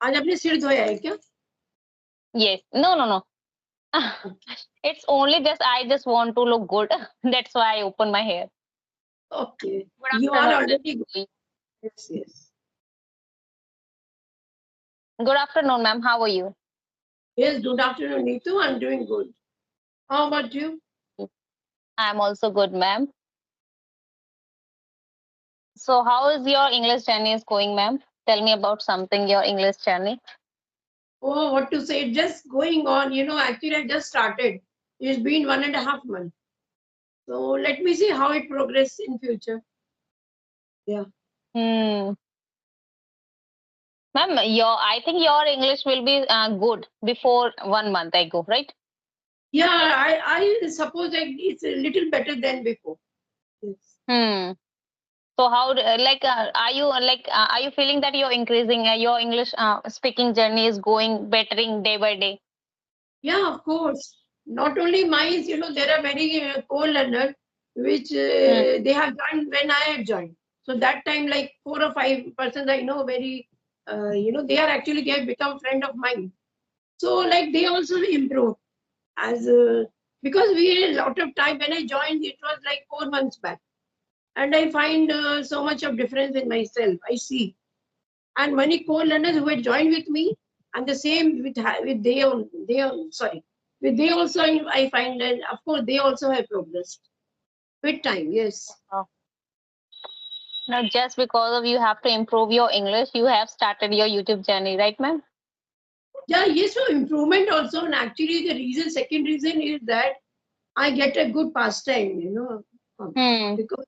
आज आपने सिर धोया है क्या? Yes. No. It's only just I just want to look good. That's why I open my hair. Okay. Good You are afternoon. already good. ma'am. Yes, yes. Good afternoon, ma'am. How are you? Yes, good afternoon, Neetu. I'm doing good. How about you? I'm also good, ma'am. So, how is your English journey is going, ma'am? Tell me about something your English journey. Oh, what to say? Just going on. Actually, I just started. It's been 1.5 months. So let me see how it progresses in future. Yeah. Hmm. Ma'am, I think your English will be good before 1 month ago, right? Yeah, I suppose like it's a little better than before. Yes. Hmm. So how are you feeling that you're increasing your English speaking journey is going bettering day by day? Yeah, of course. Not only mine, there are many co-learners which Hmm. they have joined when I have joined. So that time, like 4 or 5 persons I know very, they have become friend of mine. So like they also improve as because we had a lot of time when I joined. It was like 4 months back, and I find so much of difference in myself. I see, and many co-learners who had joined with me, and the same with with they also I find that of course they also have progressed with time. Yes. Oh. Now, just because of you have to improve your English, you have started your YouTube journey, right, ma'am? Yeah, yes, so improvement also, and actually the second reason is that I get a good pastime, Hmm. because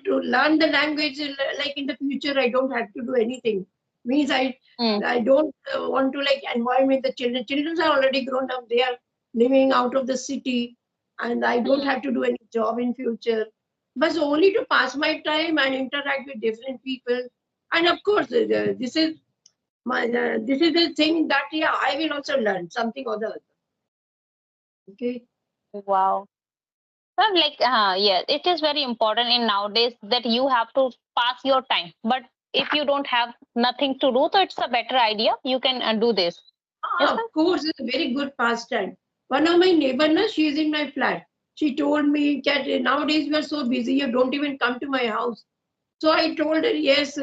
to learn the language like in the future I don't have to do anything. Means Hmm. I don't want to like involve with the children are already grown up, they are living out of the city, and I don't Hmm. have to do any job in future, but only to pass my time and interact with different people. And of course this is the thing that yeah I will also learn something or the other. Okay. Wow. Well, yeah, it is very important in nowadays that you have to pass your time. But if you don't have nothing to do, so it's a better idea. You can do this. Yes, Of ma'am. course, it's a very good pastime. One of my neighbor, na, she is in my flat. She told me that nowadays we are so busy, you don't even come to my house. So I told her, yes,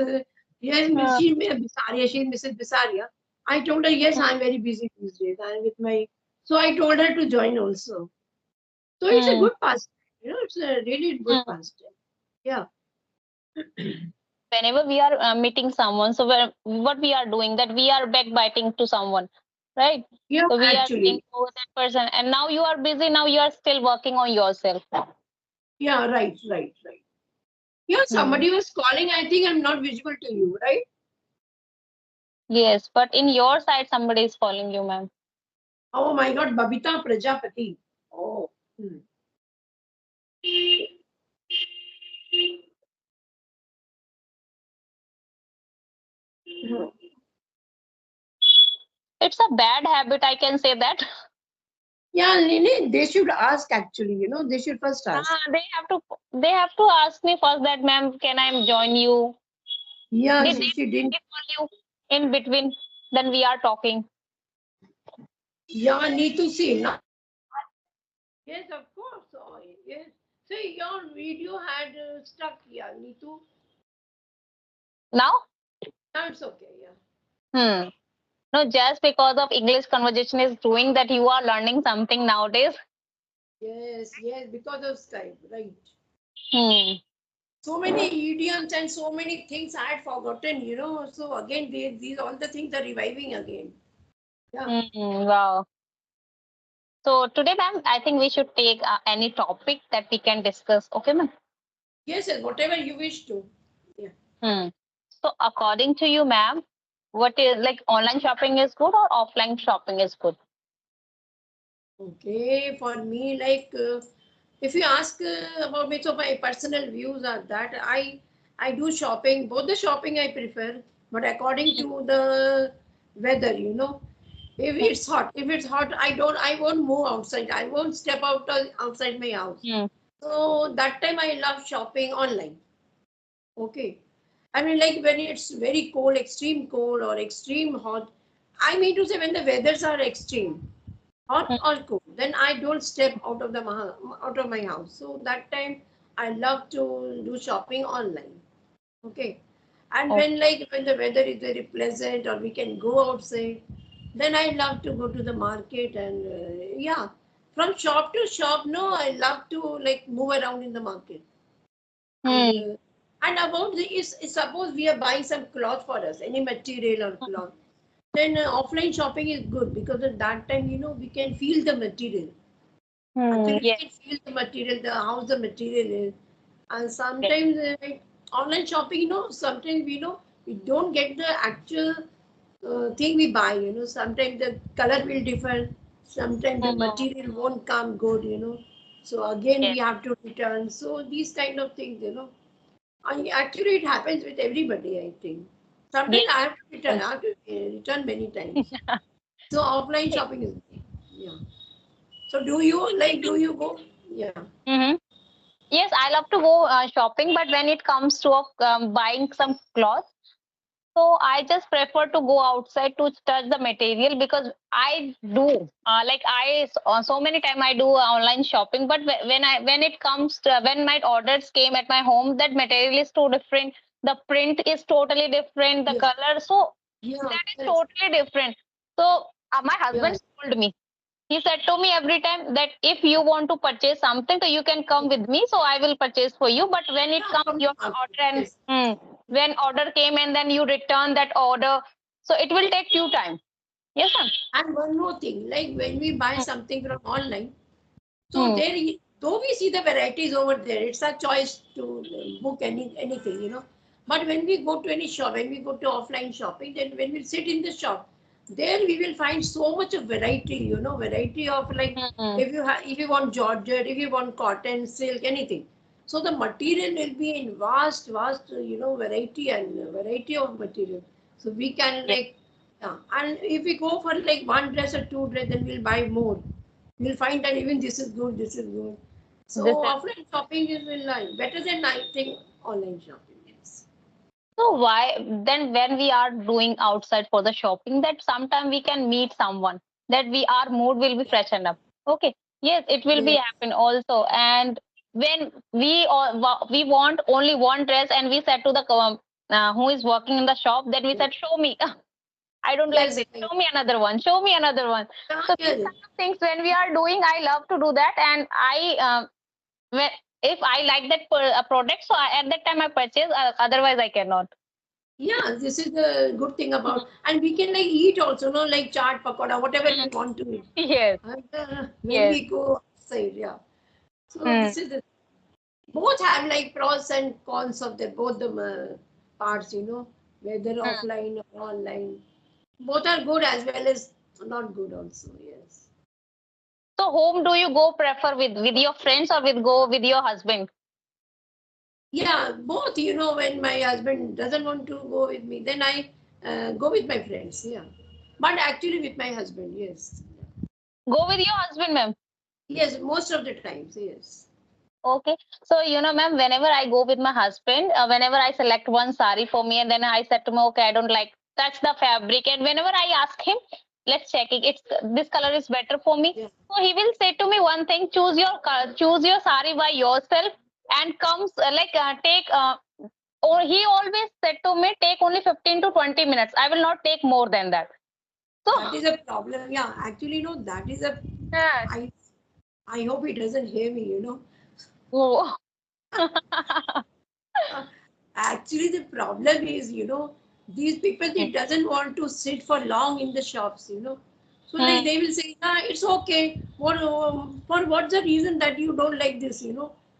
yes, Uh, she Bisaria, she is Mrs. Bisaria. I told her, yes, mm, I'm very busy these days. I'm with my. So I told her to join also. So it's a mm, good pastime. It's a really good mm. pastime. Yeah. Whenever we are meeting someone, so what we are doing that we are backbiting to someone, right? Yeah, So we are saying actually. oh that person, and now you are busy. Now you are still working on yourself. Yeah, right, right, right. Yeah, Hmm. somebody was calling. I think I'm not visible to you, right? Yes, but in your side, somebody is calling you, ma'am. Oh my God, Babita Prajapati. Oh. Hmm. It's a bad habit, I can say that. Yeah, Lily, they should ask actually, they should first ask. Ah, they have to ask me first that ma'am, can I join you? Yeah, Did she, they she didn't. call you in between? Then we are talking. Yeah, need to see. Now. Yes, of course. Oh, yes. See, your video had stuck here, Neetu. Now? Now it's okay, yeah. Hmm. No, just because of English conversation is doing that you are learning something nowadays. Yes, yes, because of Skype, right. Hmm. So many idioms and so many things I had forgotten, So again, these all the things are reviving again. Yeah. Hmm. Wow. So today, ma'am, I think we should take any topic that we can discuss. Okay, ma'am. Yes, yes, whatever you wish to. Yeah. Hmm. So according to you, ma'am, what is like online shopping is good or offline shopping is good? Okay, for me, like if you ask about me, so my personal views are that I do shopping. Both the shopping I prefer, but according to the weather, If it's hot, I won't move outside. I won't step outside my house. Hmm. So that time I love shopping online. Okay. I mean, like when it's very cold, extreme cold or extreme hot. I mean to say when the weathers are extreme, hot Mm. or cold, then I don't step out of my house. So that time I love to do shopping online. Okay. And Oh, when the weather is very pleasant or we can go outside, then I love to go to the market and yeah, from shop to shop. No, I love to like move around in the market and hmm. about the is suppose we are buying some cloth for us, any material or cloth, then offline shopping is good because at that time we can feel the material. Hmm. Actually, we Yes. can feel the material, the how the material is, and Yes. sometimes like online shopping, sometimes we don't get the actual thing we buy. Sometimes the color will differ, sometimes the Hmm. material won't come good. So again Yes. we have to return. So these kind of things, actually it happens with everybody. I think sometimes Yes. I have to return. Yes. I have to return many times. So offline Yes. shopping is yeah. So do you like? Do you go? Yeah. Mm-hmm. Yes, I love to go shopping, but when it comes to buying some clothes, so I just prefer to go outside to touch the material because I do like so many time I do online shopping, but when it comes to when my orders came at my home, that material is too different, the print is totally different, the Yeah. color, so Yeah. that is Yes. totally different. So my Yeah. husband told me, he said to me every time that if you want to purchase something, so you can come with me, so I will purchase for you. But when it Yeah. comes From the your market. order and Yes. when order came and then you return that order, so it will take you time. Yes, ma'am. And one more thing, like when we buy Hmm. something from online, so Hmm. there, though we see the varieties over there, it's our choice to book anything, But when we go to any shop, when we go to offline shopping, then when we sit in the shop, there we will find so much of variety, variety of like Hmm. if you want georgette, if you want cotton, silk, anything. So the material will be in vast, variety and variety of material. So we can Yes, like, yeah. And if we go for like one dress or two dress, then we'll buy more. We'll find that even this is good, this is good. So this is. offline shopping is better than I think online shopping. Yes. So why then when we are doing outside for the shopping, that sometime we can meet someone, that we our mood will be freshened up. Okay. Yes, it will be Yes. happen also. And when we want only one dress and we said to the who is working in the shop, then we said, show me. I don't like Yes. this. Yes. Show me another one. Show me another one. So these Yes. kind of things when we are doing, I love to do that. And when, if I like that product, so at that time I purchase. Otherwise, I cannot. Yeah, this is the good thing about, and we can like eat also, no, like chaat, pakoda, whatever we want to eat. Yes, And, when yes. we go outside, yeah. So Hmm. this is the both have like pros and cons of the both the parts, whether Hmm. offline or online. Both are good as well as not good also. Yes. So, whom do you go prefer with your friends or with go with your husband? Yeah, both. When my husband doesn't want to go with me, then I go with my friends. Yeah, but actually with my husband. Yes. Go with your husband, ma'am. Yes, most of the times. Yes. Okay. So, ma'am, whenever I go with my husband, whenever I select one sari for me, and then I said to him, okay, I don't like touch the fabric, and whenever I ask him, let's check it. It's this color is better for me. Yeah. So he will say to me one thing: choose your sari by yourself, and comes take. Or he always said to me, take only 15 to 20 minutes. I will not take more than that. So, That is a problem. Yeah, actually, no, that is a. yes. I I hope he doesn't hear me. Oh. Actually, the problem is, these people they doesn't want to sit for long in the shops. So like Hmm. they will say, it's okay. For what's the reason that you don't like this?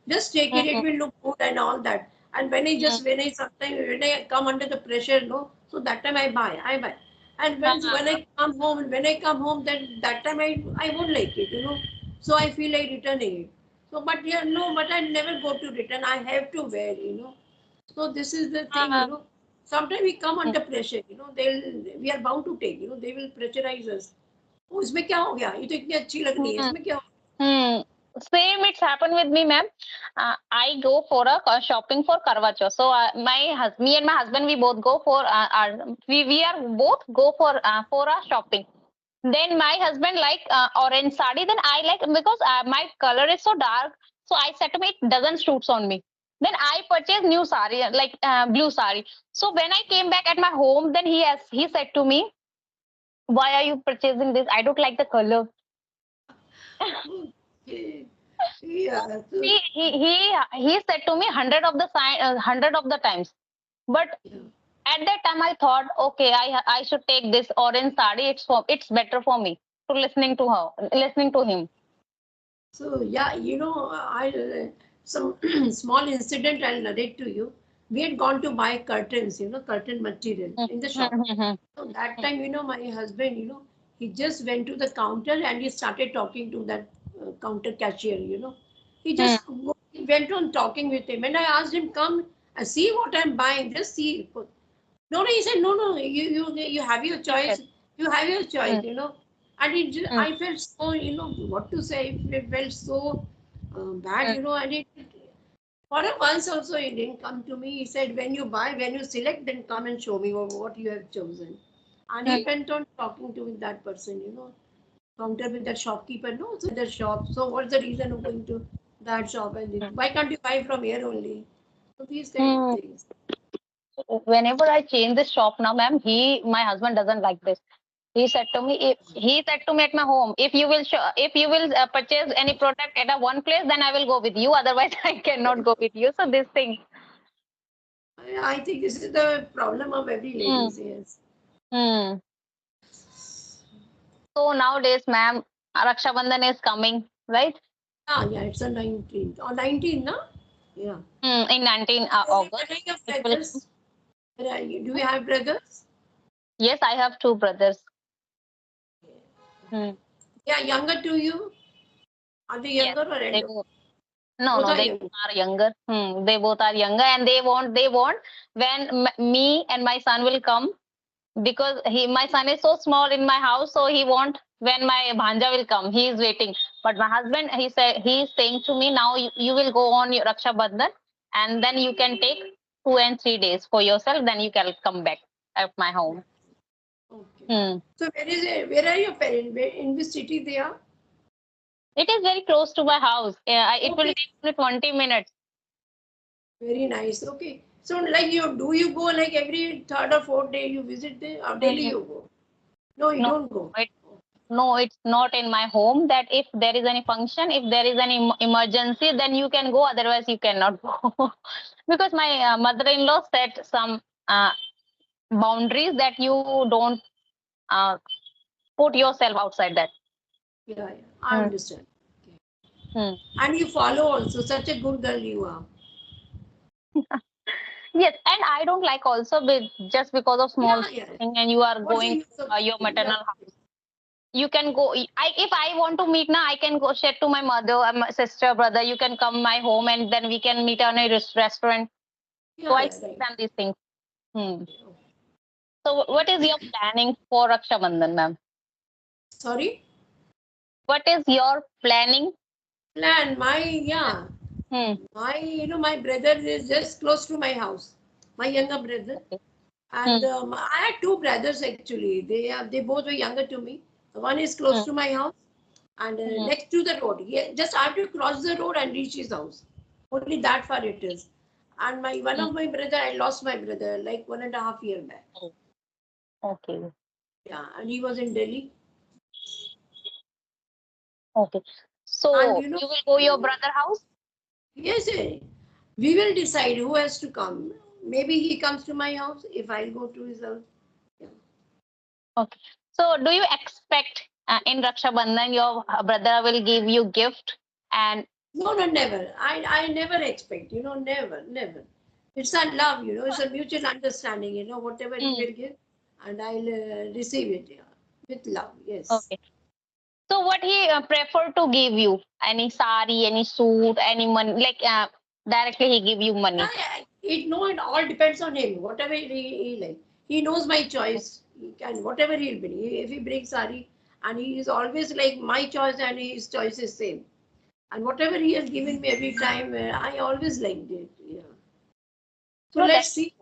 Just take it. Hmm. It will look good and all that. And Hmm. when I come under the pressure, no, so that time I buy. And when I come home, then that time I won't like it. So I feel like returning it. So, but yeah, no, but I never go to return. I have to wear. So this is the thing. Sometimes we come Hmm. under pressure. We are bound to take. They will pressurize us. Oh, इसमें क्या हो गया? ये तो इतनी अच्छी लग रही है. Hmm. इसमें क्या हो? Hmm. Same, it's happened with me, ma'am. I go for a shopping for Karwa Chauth. So me and my husband, we both go for we are both go for a shopping. Then my husband like orange sari. Then I like because my color is so dark. So I said to me, it doesn't suits on me. Then I purchased new sari, like blue sari. So when I came back at my home, then he said to me, "Why are you purchasing this? I don't like the color." Okay. So Yeah. So, he said to me hundred of the times. But yeah. at that time I thought, okay, I should take this orange sari. It's better for me to listening to him. So yeah, I some small incident I'll narrate to you. We had gone to buy curtains, curtain material Hmm, in the hmm, shop. hmm, So that hmm, time, my husband, he just went to the counter and he started talking to that counter cashier. He hmm, just he went on talking with him, and I asked him, "Come and see what I'm buying. Just see." No, no, he said, "No, no, you have your choice. yes, You have your hmm, choice." And hmm, I felt so, what to say. It felt so bad, hmm, and for a once also he didn't come to me. He said, when you select, then come and show me what you have chosen. And he hmm, went on talking to that person, counter with that shopkeeper. No, so the shop. So what's the reason of going to that shop? And hmm, why can't you buy from here only? So these kind of hmm. things. Whenever I change the shop now, ma'am, my husband doesn't like this. He said to me at my home, if you will purchase any product at a one place, then I will go with you. Otherwise, I cannot go with you. So this thing. I think this is the problem of every Hmm. ladies. Yes. Hmm. So nowadays, ma'am, Raksha Bandhan is coming, right? Yeah, it's a 19th or 19th, no? Yeah. In 19 When August, are your it will come. brothers? Where are you? Do you have brothers? Yes, I have two brothers. Hmm. Yeah, younger to you? Are they Yes, younger or they elder? both. No, Both no, are they younger. are younger. They both are younger, and they want when me and my son will come because my son is so small in my house, so he want when my bhanja will come. He is waiting. But my husband, he is saying to me now, you will go on your Raksha Bandhan, and then you can take 2 and 3 days for yourself. Then you can come back at my home. Okay. Hmm. So where is it? Where are your parents? In which city they are? It is very close to my house. It will Okay. take only 20 minutes. Very nice. Okay. So like do you go like every third or fourth day you visit there or daily Hmm. you go? No, you No, don't go. it, no, it's not in my home. That if there is any function, if there is any emergency, then you can go. Otherwise, you cannot go because my mother-in-law set some uh, boundaries that you don't uh, put yourself outside that. Yeah, yeah. I Hmm. understand. Okay. Hmm. And you follow also. Such a good girl you are. Yes, and I don't like also just because of small Yeah, yeah. thing, and you are What's the going use of to your thinking? Yeah. maternal house. You can go. If I want to meet now, I can go share to my mother, my sister, brother. You can come my home, and then we can meet on a restaurant. So Yeah, I yeah, tell right. them these things. Hmm. Okay, okay. So what is your planning for Raksha Bandhan, ma'am? Sorry? What is your planning? Plan. Yeah. Hmm. My brother is just close to my house. My younger brother. Okay. And Hmm. I had two brothers actually. They both were younger to me. One is close Hmm. to my house and Hmm. next to the road. Just I have to cross the road and reach his house. Only that far it is. And my one Hmm. of my brother, I lost my brother like 1.5 years back. Oh, okay. Yeah, and he was in Delhi. Okay. And So you will go your brother house? yes, we will decide who has to come. Maybe he comes to my house if I go to his house. Yeah. Okay. So do you expect in Raksha Bandhan your brother will give you gift and No, no, never. I never expect, never, never. It's a love, it's a mutual understanding, whatever he Hmm. will give, and I'll receive it, yeah, with love, yes. Okay. So what he prefer to give you? Any sari, any suit, any money? Like directly he give you money. It all depends on him, whatever he like. He knows my choice. He can, whatever he'll bring. If he brings sari, and he is always like my choice and his choice is same. And whatever he has given me every time, I always liked it. Yeah. So No, let's that's see.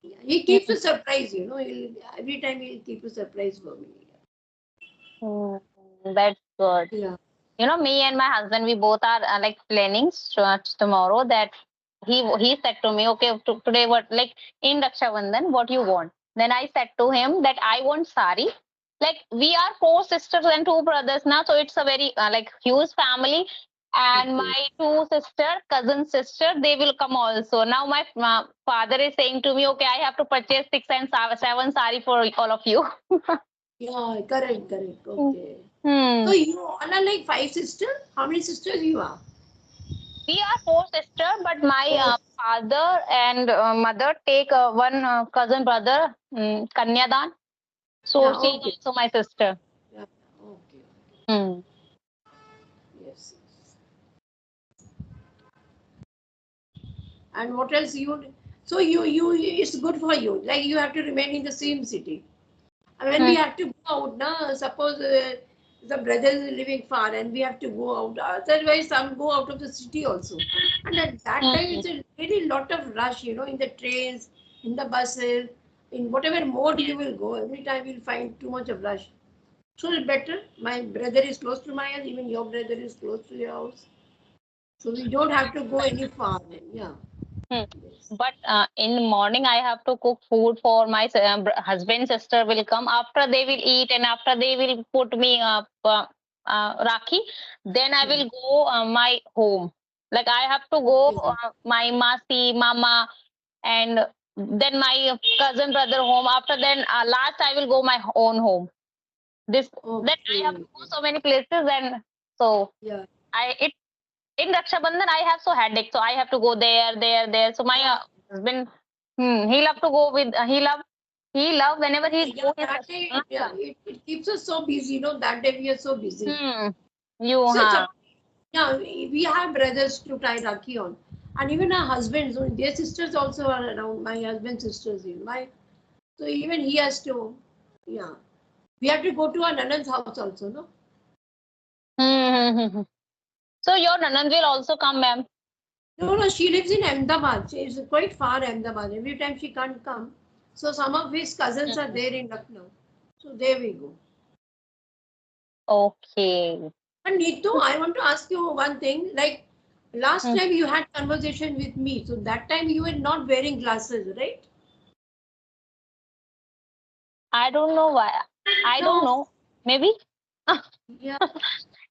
Yeah, he keeps a surprise, every time he'll keep a surprise for me. mm, that's good. Yeah. Me and my husband, we both are like planning tomorrow that he said to me, okay, today what, like in Raksha Bandhan, what you want? Then I said to him that I want sari. Like we are four sisters and two brothers now, so it's a very like huge family. And Okay. my two cousin sister, they will come also. Now my father is saying to me, okay, I have to purchase 6 and 7 sari for all of you. Yeah, correct, correct. Okay. So Hmm. you all are like five sisters? How many sisters you are? We are four sisters, but my Oh, father and mother take one cousin brother, Kanyadan. So yeah, she is okay. also my sister. Yeah, okay. Hmm. Yes. And what else so it's good for you. Like you have to remain in the same city. And when we Hmm. have to go out, now suppose the brother is living far and we have to go out. Otherwise, some go out of the city also. And at that time, Hmm. it's a very lot of rush, in the trains, in the buses, in whatever mode you will go. Every time you'll find too much of rush. So it's better. My brother is close to my house. Even your brother is close to your house. So we don't have to go any far. Yeah. Hmm. Yes. But in the morning, I have to cook food for my husband. Sister will come after they will eat, and after they will put me Rakhi. Then I Hmm. will go my home. Like I have to go Okay. my masi, mama, and then my cousin brother home. After then, last I will go my own home. This then I have to Okay. go so many places, and so Yeah. I it in Raksha Bandhan I have so headache, so I have to go there. So my Yeah. husband, he love to go with he love whenever he Yeah, go his that sister. day, yeah, it keeps us so busy, that day we are so busy. Hmm. You So, huh. yeah, we have brothers to tie Rakhi on. And even our husbands, so their sisters also are around, my husband's sisters, so even he has to, yeah. We have to go to our Nanan's house also, no? Hmm. So your Nanan will also come, ma'am. No, no, she lives in Ahmedabad. She is quite far, Ahmedabad. Every time she can't come. So some of his cousins are Hmm. there in Lucknow. So there we go. Okay. And Neetu, I want to ask you one thing. Like last Hmm. time you had conversation with me, so that time you were not wearing glasses, right? I don't know why. I don't No. know. Maybe. Yeah.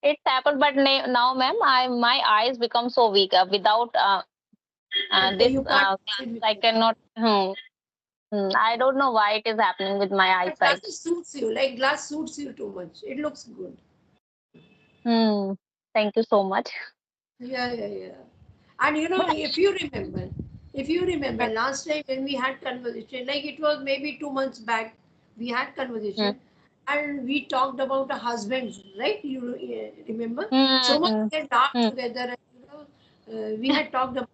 It's happened, but now, ma'am, my eyes become so weak without Okay, this you can't sit glasses. with I me. cannot. I don't know why it is happening with my But eyesight. glasses suits you. Like glass suits you too much. It looks good. Hmm. Thank you so much. Yeah, yeah, yeah. And But if you remember last time when we had conversation, like it was maybe 2 months back, we had hmm, conversation and we talked about a husbands, right? You remember? So much hmm, we had laughed hmm, together and, we had talked about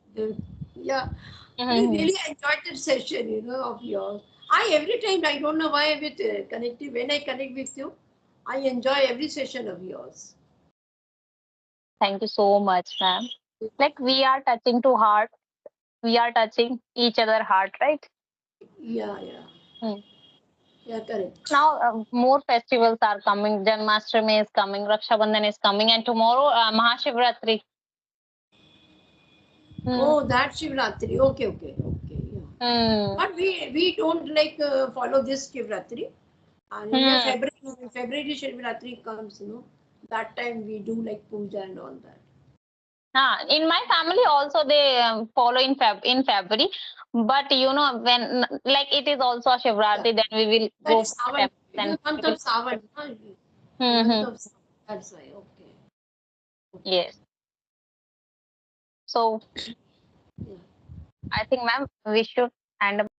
yeah. I hmm. really enjoyed that session, of yours. Every time, I don't know why with connecting, when I connect with you, I enjoy every session of yours. Thank you so much, ma'am. Like we are touching to heart. We are touching each other heart, right? Yeah, yeah. Hmm. Yeah, correct. Now more festivals are coming. Janmashtami is coming. Raksha Bandhan is coming, and tomorrow Mahashivratri. Hmm. Oh, that Shivratri. Okay, okay, okay. Yeah. Hmm. But we don't like follow this Shivratri. And in the Hmm. February Shivratri comes, that time we do like puja and all that. In my family also they follow in February, but when like it is also a Yeah. Shivratri, then we will That go is for Savan. temple It is and month we will of worship. Savan. Huh? The month Hmm. of Savan. That's why. Okay. Okay. Yes. So Yeah. I think, ma'am, we should end